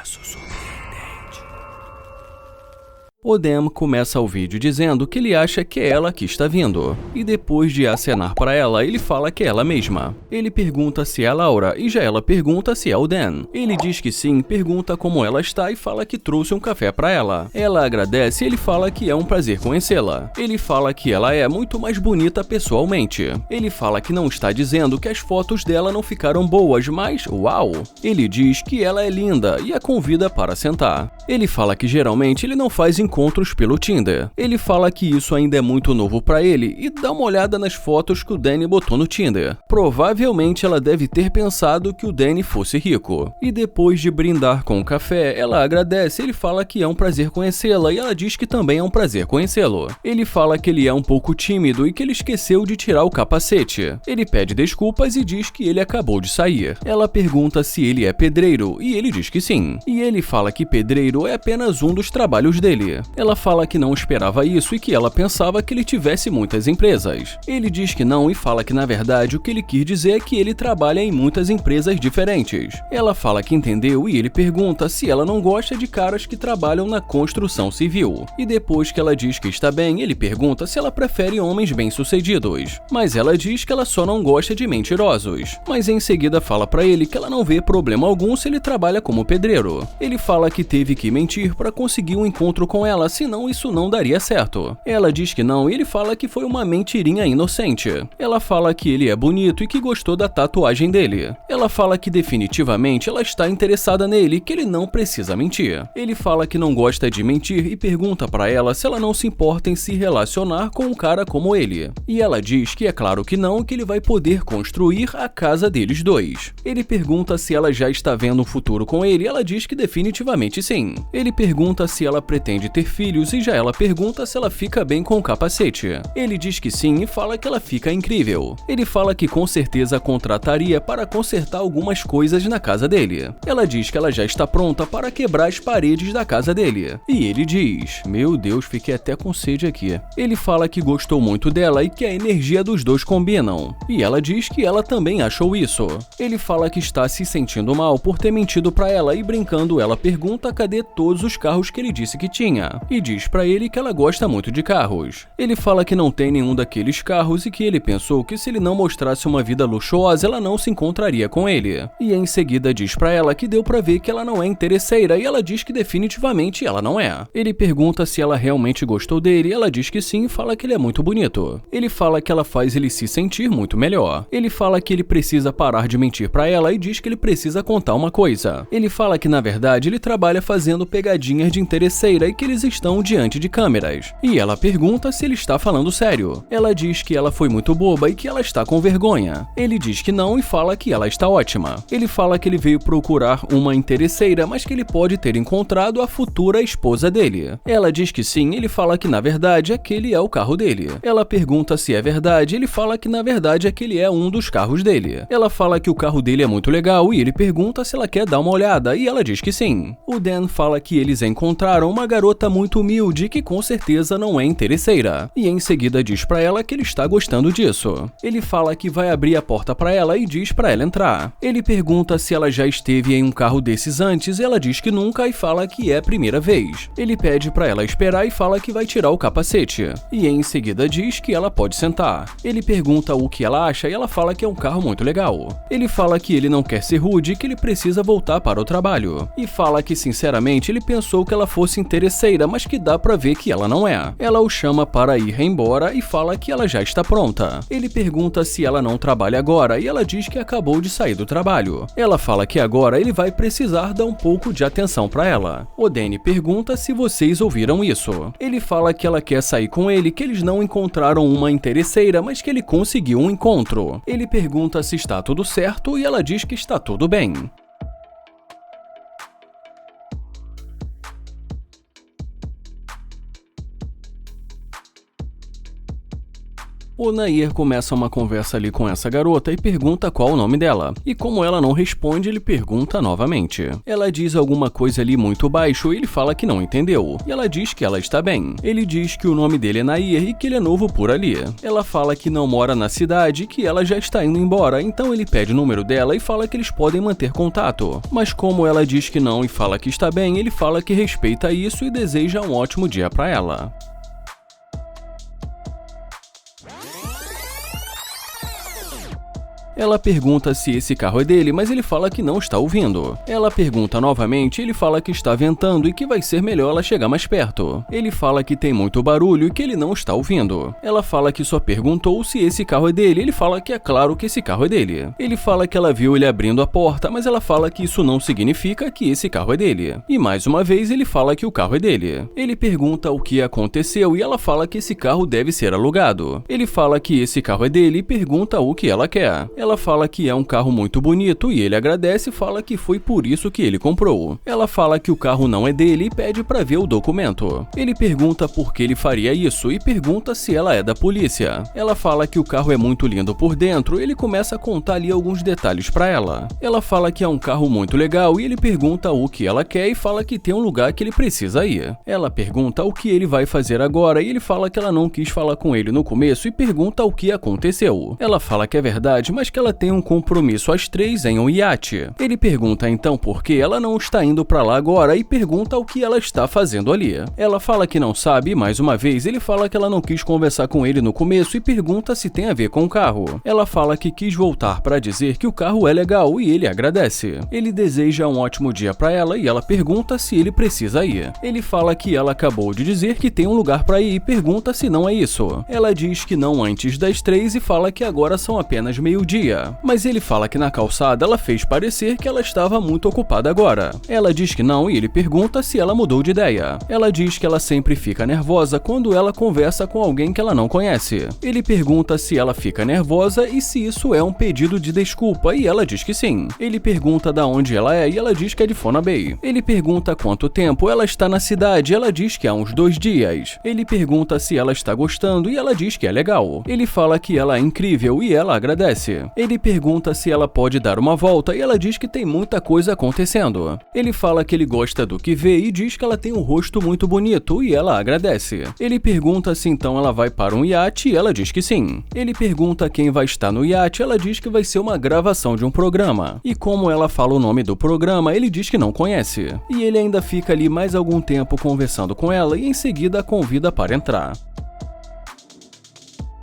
Caso surpreendente. O Dan começa o vídeo dizendo que ele acha que é ela que está vindo, e depois de acenar para ela, ele fala que é ela mesma. Ele pergunta se é a Laura, e já ela pergunta se é o Dan. Ele diz que sim, pergunta como ela está e fala que trouxe um café para ela. Ela agradece e ele fala que é um prazer conhecê-la. Ele fala que ela é muito mais bonita pessoalmente. Ele fala que não está dizendo que as fotos dela não ficaram boas, mas uau! Ele diz que ela é linda e a convida para sentar. Ele fala que geralmente ele não faz encontros pelo Tinder. Ele fala que isso ainda é muito novo para ele e dá uma olhada nas fotos que o Danny botou no Tinder. Provavelmente ela deve ter pensado que o Danny fosse rico. E depois de brindar com o café, ela agradece e ele fala que é um prazer conhecê-la e ela diz que também é um prazer conhecê-lo. Ele fala que ele é um pouco tímido e que ele esqueceu de tirar o capacete. Ele pede desculpas e diz que ele acabou de sair. Ela pergunta se ele é pedreiro e ele diz que sim. E ele fala que pedreiro é apenas um dos trabalhos dele. Ela fala que não esperava isso e que ela pensava que ele tivesse muitas empresas. Ele diz que não e fala que na verdade o que ele quis dizer é que ele trabalha em muitas empresas diferentes. Ela fala que entendeu e ele pergunta se ela não gosta de caras que trabalham na construção civil. E depois que ela diz que está bem, ele pergunta se ela prefere homens bem-sucedidos. Mas ela diz que ela só não gosta de mentirosos. Mas em seguida fala pra ele que ela não vê problema algum se ele trabalha como pedreiro. Ele fala que teve que mentir para conseguir um encontro com ela, senão isso não daria certo. Ela diz que não e ele fala que foi uma mentirinha inocente. Ela fala que ele é bonito e que gostou da tatuagem dele. Ela fala que definitivamente ela está interessada nele e que ele não precisa mentir. Ele fala que não gosta de mentir e pergunta para ela se ela não se importa em se relacionar com um cara como ele. E ela diz que é claro que não, que ele vai poder construir a casa deles dois. Ele pergunta se ela já está vendo um futuro com ele e ela diz que definitivamente sim. Ele pergunta se ela pretende ter filhos e já ela pergunta se ela fica bem com o capacete. Ele diz que sim e fala que ela fica incrível. Ele fala que com certeza contrataria para consertar algumas coisas na casa dele. Ela diz que ela já está pronta para quebrar as paredes da casa dele. E ele diz: meu Deus, fiquei até com sede aqui. Ele fala que gostou muito dela e que a energia dos dois combinam. E ela diz que ela também achou isso. Ele fala que está se sentindo mal por ter mentido para ela e brincando ela pergunta cadê todos os carros que ele disse que tinha. E diz pra ele que ela gosta muito de carros. Ele fala que não tem nenhum daqueles carros e que ele pensou que se ele não mostrasse uma vida luxuosa, ela não se encontraria com ele. E em seguida diz pra ela que deu pra ver que ela não é interesseira e ela diz que definitivamente ela não é. Ele pergunta se ela realmente gostou dele e ela diz que sim e fala que ele é muito bonito. Ele fala que ela faz ele se sentir muito melhor. Ele fala que ele precisa parar de mentir pra ela e diz que ele precisa contar uma coisa. Ele fala que na verdade ele trabalha fazendo pegadinhas de interesseira e que eles estão diante de câmeras. E ela pergunta se ele está falando sério. Ela diz que ela foi muito boba e que ela está com vergonha. Ele diz que não e fala que ela está ótima. Ele fala que ele veio procurar uma interesseira, mas que ele pode ter encontrado a futura esposa dele. Ela diz que sim, ele fala que na verdade aquele é o carro dele. Ela pergunta se é verdade, ele fala que na verdade aquele é um dos carros dele. Ela fala que o carro dele é muito legal e ele pergunta se ela quer dar uma olhada e ela diz que sim. O Dan fala que eles encontraram uma garota muito humilde que com certeza não é interesseira. E em seguida diz pra ela que ele está gostando disso. Ele fala que vai abrir a porta pra ela e diz pra ela entrar. Ele pergunta se ela já esteve em um carro desses antes e ela diz que nunca e fala que é a primeira vez. Ele pede pra ela esperar e fala que vai tirar o capacete. E em seguida diz que ela pode sentar. Ele pergunta o que ela acha e ela fala que é um carro muito legal. Ele fala que ele não quer ser rude e que ele precisa voltar para o trabalho. E fala que sinceramente ele pensou que ela fosse interesseira, mas que dá pra ver que ela não é. Ela o chama para ir embora e fala que ela já está pronta. Ele pergunta se ela não trabalha agora e ela diz que acabou de sair do trabalho. Ela fala que agora ele vai precisar dar um pouco de atenção pra ela. O Danny pergunta se vocês ouviram isso. Ele fala que ela quer sair com ele, que eles não encontraram uma interesseira, mas que ele conseguiu um encontro. Ele pergunta se está tudo certo e ela diz que está tudo bem. O Nair começa uma conversa ali com essa garota e pergunta qual o nome dela. E como ela não responde, ele pergunta novamente. Ela diz alguma coisa ali muito baixo e ele fala que não entendeu. E ela diz que ela está bem. Ele diz que o nome dele é Nair e que ele é novo por ali. Ela fala que não mora na cidade e que ela já está indo embora, então ele pede o número dela e fala que eles podem manter contato. Mas como ela diz que não e fala que está bem, ele fala que respeita isso e deseja um ótimo dia para ela. Ela pergunta se esse carro é dele, mas ele fala que não está ouvindo. Ela pergunta novamente e ele fala que está ventando e que vai ser melhor ela chegar mais perto. Ele fala que tem muito barulho e que ele não está ouvindo. Ela fala que só perguntou se esse carro é dele, ele fala que é claro que esse carro é dele. Ele fala que ela viu ele abrindo a porta, mas ela fala que isso não significa que esse carro é dele. E mais uma vez ele fala que o carro é dele. Ele pergunta o que aconteceu e ela fala que esse carro deve ser alugado. Ele fala que esse carro é dele e pergunta o que ela quer. Ela fala que é um carro muito bonito e ele agradece e fala que foi por isso que ele comprou. Ela fala que o carro não é dele e pede para ver o documento. Ele pergunta por que ele faria isso e pergunta se ela é da polícia. Ela fala que o carro é muito lindo por dentro e ele começa a contar ali alguns detalhes para ela. Ela fala que é um carro muito legal e ele pergunta o que ela quer e fala que tem um lugar que ele precisa ir. Ela pergunta o que ele vai fazer agora e ele fala que ela não quis falar com ele no começo e pergunta o que aconteceu. Ela fala que é verdade, mas que ela tem um compromisso às 3 em um iate. Ele pergunta então por que ela não está indo para lá agora e pergunta o que ela está fazendo ali. Ela fala que não sabe e mais uma vez ele fala que ela não quis conversar com ele no começo e pergunta se tem a ver com o carro. Ela fala que quis voltar para dizer que o carro é legal e ele agradece. Ele deseja um ótimo dia para ela e ela pergunta se ele precisa ir. Ele fala que ela acabou de dizer que tem um lugar para ir e pergunta se não é isso. Ela diz que não antes das 3 e fala que agora são apenas meio-dia. Mas ele fala que na calçada ela fez parecer que ela estava muito ocupada agora. Ela diz que não e ele pergunta se ela mudou de ideia. Ela diz que ela sempre fica nervosa quando ela conversa com alguém que ela não conhece. Ele pergunta se ela fica nervosa e se isso é um pedido de desculpa e ela diz que sim. Ele pergunta da onde ela é e ela diz que é de Fona Bay. Ele pergunta quanto tempo ela está na cidade e ela diz que há uns 2 dias. Ele pergunta se ela está gostando e ela diz que é legal. Ele fala que ela é incrível e ela agradece. Ele pergunta se ela pode dar uma volta e ela diz que tem muita coisa acontecendo. Ele fala que ele gosta do que vê e diz que ela tem um rosto muito bonito e ela agradece. Ele pergunta se então ela vai para um iate e ela diz que sim. Ele pergunta quem vai estar no iate e ela diz que vai ser uma gravação de um programa. E como ela fala o nome do programa, ele diz que não conhece. E ele ainda fica ali mais algum tempo conversando com ela e em seguida a convida para entrar.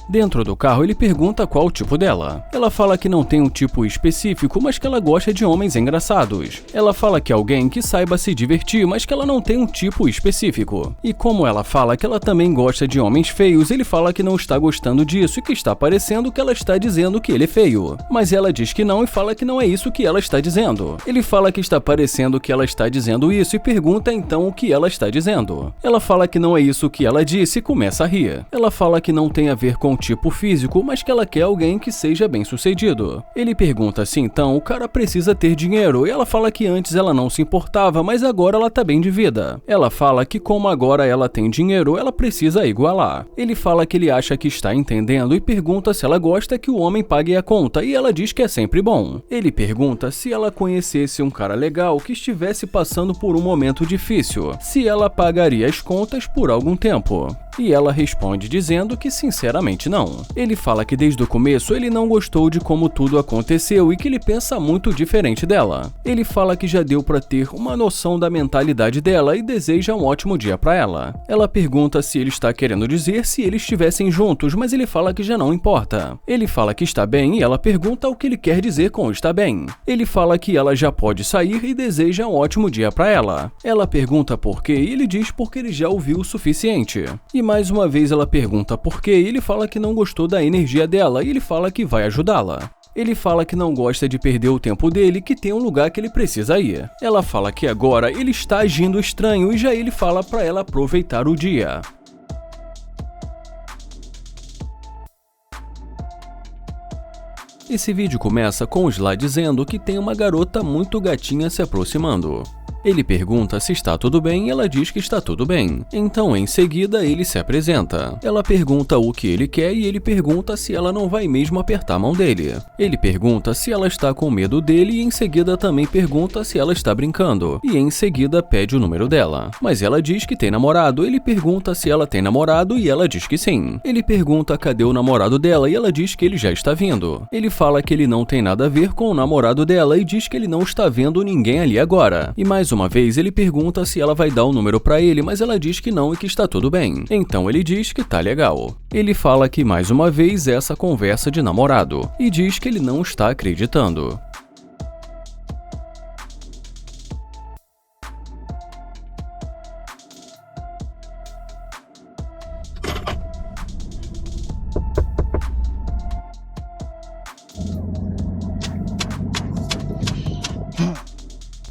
Dentro do carro, ele pergunta qual o tipo dela. Ela fala que não tem um tipo específico, mas que ela gosta de homens engraçados. Ela fala que é alguém que saiba se divertir, mas que ela não tem um tipo específico. E como ela fala que ela também gosta de homens feios, ele fala que não está gostando disso e que está parecendo que ela está dizendo que ele é feio. Mas ela diz que não e fala que não é isso que ela está dizendo. Ele fala que está parecendo que ela está dizendo isso e pergunta então o que ela está dizendo. Ela fala que não é isso que ela disse e começa a rir. Ela fala que não tem a ver com tipo físico, mas que ela quer alguém que seja bem-sucedido. Ele pergunta se então o cara precisa ter dinheiro e ela fala que antes ela não se importava, mas agora ela tá bem de vida. Ela fala que como agora ela tem dinheiro, ela precisa igualar. Ele fala que ele acha que está entendendo e pergunta se ela gosta que o homem pague a conta e ela diz que é sempre bom. Ele pergunta se ela conhecesse um cara legal que estivesse passando por um momento difícil, se ela pagaria as contas por algum tempo. E ela responde dizendo que sinceramente não. Ele fala que desde o começo ele não gostou de como tudo aconteceu e que ele pensa muito diferente dela. Ele fala que já deu pra ter uma noção da mentalidade dela e deseja um ótimo dia pra ela. Ela pergunta se ele está querendo dizer se eles estivessem juntos, mas ele fala que já não importa. Ele fala que está bem e ela pergunta o que ele quer dizer com está bem. Ele fala que ela já pode sair e deseja um ótimo dia pra ela. Ela pergunta por quê e ele diz porque ele já ouviu o suficiente. E mais uma vez ela pergunta por quê e ele fala que não gostou da energia dela e ele fala que vai ajudá-la. Ele fala que não gosta de perder o tempo dele e que tem um lugar que ele precisa ir. Ela fala que agora ele está agindo estranho e já ele fala para ela aproveitar o dia. Esse vídeo começa com o Sly dizendo que tem uma garota muito gatinha se aproximando. Ele pergunta se está tudo bem e ela diz que está tudo bem. Então, em seguida, ele se apresenta. Ela pergunta o que ele quer e ele pergunta se ela não vai mesmo apertar a mão dele. Ele pergunta se ela está com medo dele e em seguida também pergunta se ela está brincando. E em seguida pede o número dela. Mas ela diz que tem namorado. Ele pergunta se ela tem namorado e ela diz que sim. Ele pergunta cadê o namorado dela e ela diz que ele já está vindo. Ele fala que ele não tem nada a ver com o namorado dela e diz que ele não está vendo ninguém ali agora. E mais uma vez ele pergunta se ela vai dar o número pra ele, mas ela diz que não e que está tudo bem. Então ele diz que tá legal. Ele fala que mais uma vez essa conversa de namorado e diz que ele não está acreditando.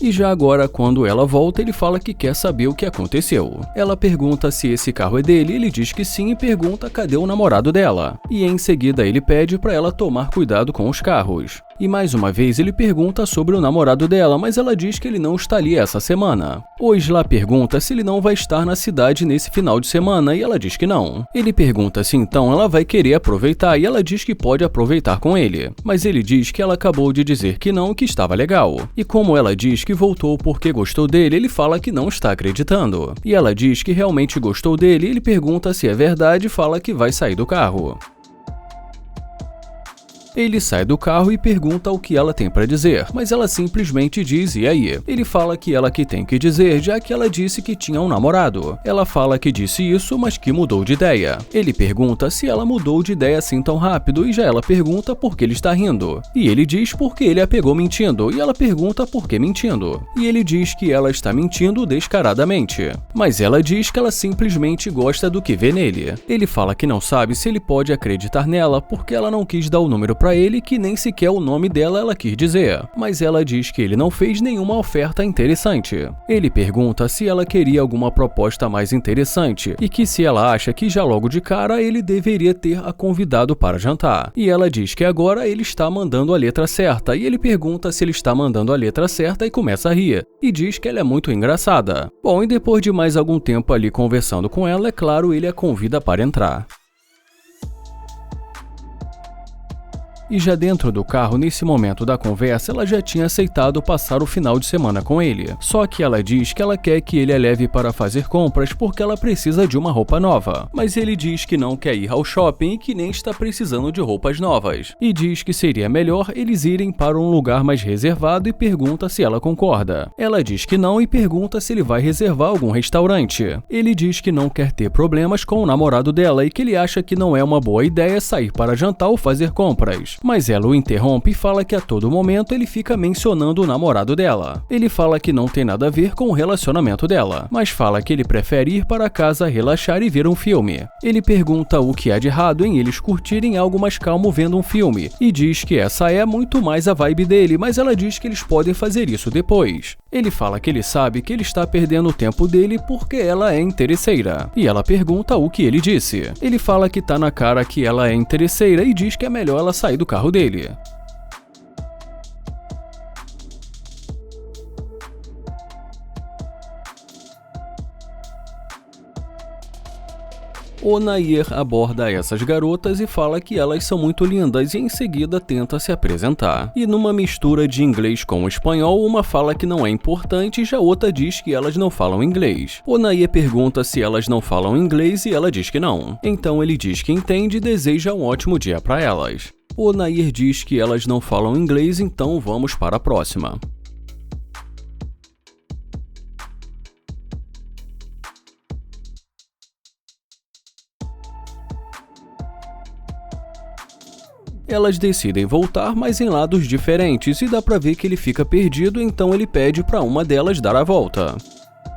E já agora, quando ela volta, ele fala que quer saber o que aconteceu. Ela pergunta se esse carro é dele, ele diz que sim e pergunta cadê o namorado dela. E em seguida ele pede para ela tomar cuidado com os carros. E mais uma vez ele pergunta sobre o namorado dela, mas ela diz que ele não está ali essa semana. O Isla pergunta se ele não vai estar na cidade nesse final de semana e ela diz que não. Ele pergunta se então ela vai querer aproveitar e ela diz que pode aproveitar com ele. Mas ele diz que ela acabou de dizer que não, que estava legal. E como ela diz que voltou porque gostou dele, ele fala que não está acreditando. E ela diz que realmente gostou dele e ele pergunta se é verdade e fala que vai sair do carro. Ele sai do carro e pergunta o que ela tem para dizer, mas ela simplesmente diz e aí. Ele fala que ela que tem que dizer, já que ela disse que tinha um namorado. Ela fala que disse isso, mas que mudou de ideia. Ele pergunta se ela mudou de ideia assim tão rápido e já ela pergunta por que ele está rindo. E ele diz porque ele a pegou mentindo e ela pergunta por que mentindo. E ele diz que ela está mentindo descaradamente. Mas ela diz que ela simplesmente gosta do que vê nele. Ele fala que não sabe se ele pode acreditar nela porque ela não quis dar o número para ele, que nem sequer o nome dela ela quis dizer, mas ela diz que ele não fez nenhuma oferta interessante. Ele pergunta se ela queria alguma proposta mais interessante e que se ela acha que já logo de cara ele deveria ter a convidado para jantar. E ela diz que agora ele está mandando a letra certa e ele pergunta se ele está mandando a letra certa e começa a rir e diz que ela é muito engraçada. Bom, e depois de mais algum tempo ali conversando com ela, é claro, ele a convida para entrar. E já dentro do carro, nesse momento da conversa, ela já tinha aceitado passar o final de semana com ele. Só que ela diz que ela quer que ele a leve para fazer compras porque ela precisa de uma roupa nova. Mas ele diz que não quer ir ao shopping e que nem está precisando de roupas novas. E diz que seria melhor eles irem para um lugar mais reservado e pergunta se ela concorda. Ela diz que não e pergunta se ele vai reservar algum restaurante. Ele diz que não quer ter problemas com o namorado dela e que ele acha que não é uma boa ideia sair para jantar ou fazer compras. Mas ela o interrompe e fala que a todo momento ele fica mencionando o namorado dela. Ele fala que não tem nada a ver com o relacionamento dela, mas fala que ele prefere ir para casa relaxar e ver um filme. Ele pergunta o que há de errado em eles curtirem algo mais calmo vendo um filme, e diz que essa é muito mais a vibe dele, mas ela diz que eles podem fazer isso depois. Ele fala que ele sabe que ele está perdendo o tempo dele porque ela é interesseira, e ela pergunta o que ele disse. Ele fala que tá na cara que ela é interesseira e diz que é melhor ela sair do carro dele. O Nair aborda essas garotas e fala que elas são muito lindas e em seguida tenta se apresentar. E numa mistura de inglês com espanhol, uma fala que não é importante e já outra diz que elas não falam inglês. O Nair pergunta se elas não falam inglês e ela diz que não. Então ele diz que entende e deseja um ótimo dia para elas. O Nair diz que elas não falam inglês, então vamos para a próxima. Elas decidem voltar, mas em lados diferentes, e dá pra ver que ele fica perdido, então ele pede pra uma delas dar a volta.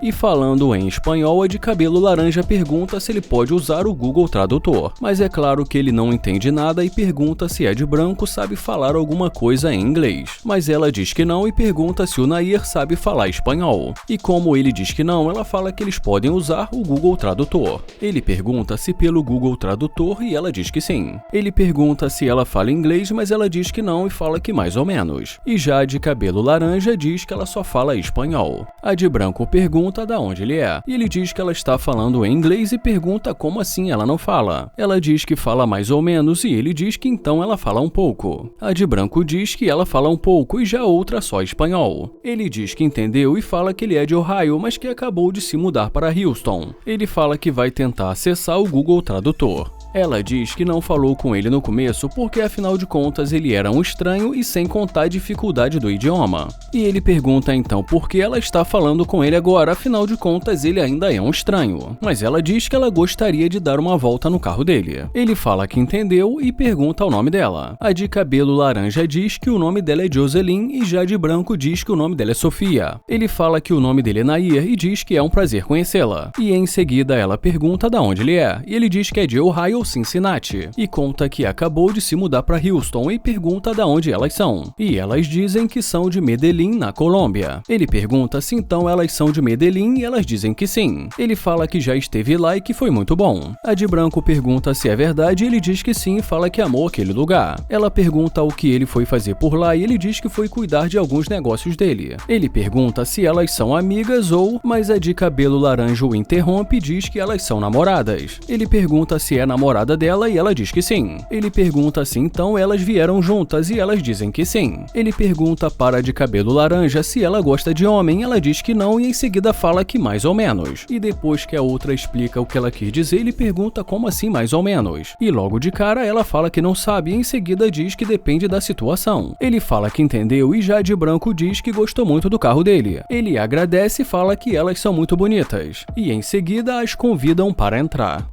E falando em espanhol, a de cabelo laranja pergunta se ele pode usar o Google Tradutor, mas é claro que ele não entende nada e pergunta se a de branco sabe falar alguma coisa em inglês, mas ela diz que não e pergunta se o Nair sabe falar espanhol. E como ele diz que não, ela fala que eles podem usar o Google Tradutor. Ele pergunta se pelo Google Tradutor e ela diz que sim. Ele pergunta se ela fala inglês, mas ela diz que não e fala que mais ou menos. E já a de cabelo laranja diz que ela só fala espanhol. A de branco pergunta de onde ele é, e ele diz que ela está falando em inglês e pergunta como assim ela não fala. Ela diz que fala mais ou menos e ele diz que então ela fala um pouco. A de branco diz que ela fala um pouco e já a outra só espanhol. Ele diz que entendeu e fala que ele é de Ohio, mas que acabou de se mudar para Houston. Ele fala que vai tentar acessar o Google Tradutor. Ela diz que não falou com ele no começo porque, afinal de contas, ele era um estranho e sem contar a dificuldade do idioma. E ele pergunta então por que ela está falando com ele agora, afinal de contas, ele ainda é um estranho. Mas ela diz que ela gostaria de dar uma volta no carro dele. Ele fala que entendeu e pergunta o nome dela. A de cabelo laranja diz que o nome dela é Jocelyn e já a de branco diz que o nome dela é Sofia. Ele fala que o nome dele é Nair e diz que é um prazer conhecê-la. E em seguida ela pergunta de onde ele é, e ele diz que é de Ohio, Cincinnati, e conta que acabou de se mudar para Houston e pergunta de onde elas são. E elas dizem que são de Medellín, na Colômbia. Ele pergunta se então elas são de Medellín e elas dizem que sim. Ele fala que já esteve lá e que foi muito bom. A de branco pergunta se é verdade e ele diz que sim e fala que amou aquele lugar. Ela pergunta o que ele foi fazer por lá e ele diz que foi cuidar de alguns negócios dele. Ele pergunta se elas são amigas mas a de cabelo laranja o interrompe e diz que elas são namoradas. Ele pergunta se é namorada dela e ela diz que sim. Ele pergunta se então elas vieram juntas e elas dizem que sim. Ele pergunta para a de cabelo laranja se ela gosta de homem, ela diz que não e em seguida fala que mais ou menos. E depois que a outra explica o que ela quis dizer, ele pergunta como assim mais ou menos. E logo de cara ela fala que não sabe e em seguida diz que depende da situação. Ele fala que entendeu e já a de branco diz que gostou muito do carro dele. Ele agradece e fala que elas são muito bonitas. E em seguida as convidam para entrar.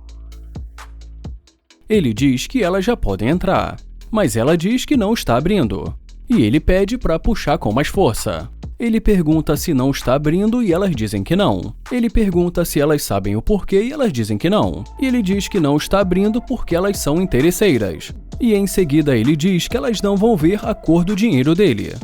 Ele diz que elas já podem entrar, mas ela diz que não está abrindo. E ele pede para puxar com mais força. Ele pergunta se não está abrindo e elas dizem que não. Ele pergunta se elas sabem o porquê e elas dizem que não. E ele diz que não está abrindo porque elas são interesseiras. E em seguida ele diz que elas não vão ver a cor do dinheiro dele.